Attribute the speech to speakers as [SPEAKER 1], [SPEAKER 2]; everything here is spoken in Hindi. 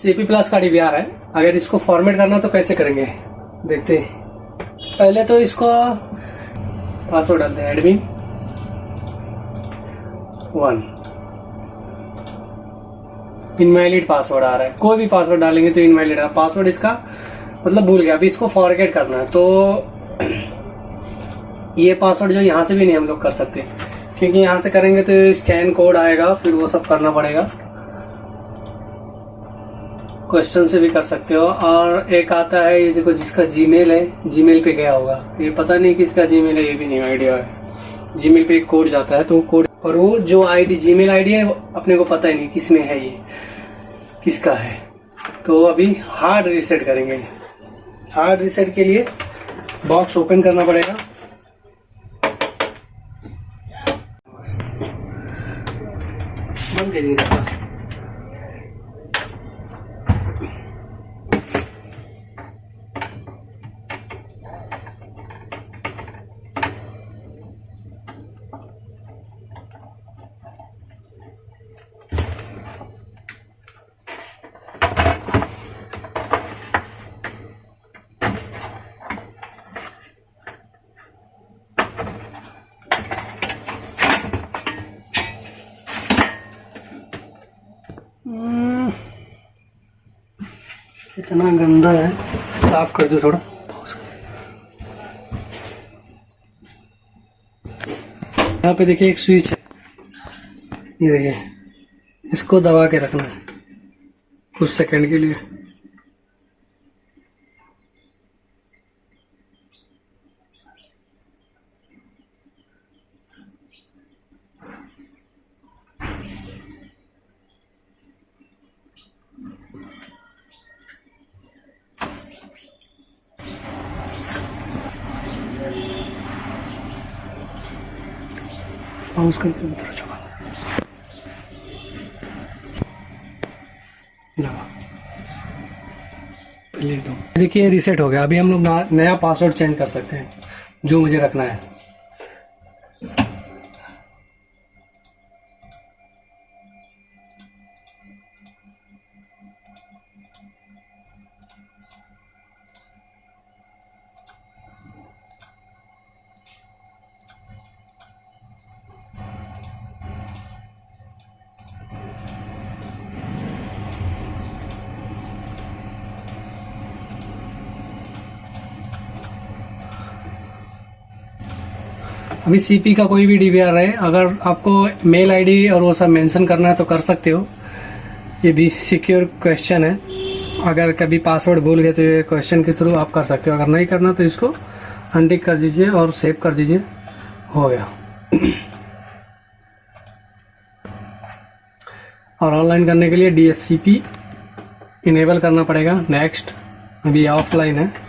[SPEAKER 1] CP प्लस का DVR है। अगर इसको फॉर्मेट करना तो कैसे करेंगे देखते हैं। पहले तो इसको पासवर्ड डालते हैं, एडमिन 1। इनवैलिड पासवर्ड आ रहा है, कोई भी पासवर्ड डालेंगे तो इनवैलिड है। पासवर्ड इसका मतलब भूल गया, अभी इसको फॉरगेट करना है। तो ये पासवर्ड जो यहाँ से भी नहीं हम लोग कर सकते, क्योंकि यहाँ से करेंगे तो स्कैन कोड आएगा, फिर वो सब करना पड़ेगा। क्वेश्चन से भी कर सकते हो। और एक आता है ये देखो, जिसका जीमेल है, जीमेल पे गया होगा, ये पता नहीं किसका जीमेल है, ये भी नहीं आइडिया है। जीमेल पे एक कोड जाता है, तो वो कोड, और वो जो आईडी जीमेल आईडी है अपने को पता ही नहीं किस में है, ये किसका है। तो अभी हार्ड रीसेट करेंगे। हार्ड रीसेट के लिए बॉक्स ओपन करना पड़ेगा। बंद कर देंगे। इतना गंदा है, साफ कर दो थोड़ा। यहाँ पे देखिए एक स्विच है, ये देखिए, इसको दबा के रखना है कुछ सेकंड के लिए। पाउस करके उधर चुका पहले दो। देखिए रीसेट हो गया। अभी हम लोग नया पासवर्ड चेंज कर सकते हैं, जो मुझे रखना है। अभी CP का कोई भी DVR है, अगर आपको मेल आईडी और वो सब मेंशन करना है तो कर सकते हो। ये भी सिक्योर क्वेश्चन है, अगर कभी पासवर्ड भूल गए तो ये क्वेश्चन के थ्रू आप कर सकते हो। अगर नहीं करना तो इसको अनटिक कर दीजिए और सेव कर दीजिए, हो गया। और ऑनलाइन करने के लिए DSCP इनेबल करना पड़ेगा। नेक्स्ट, अभी ऑफलाइन है।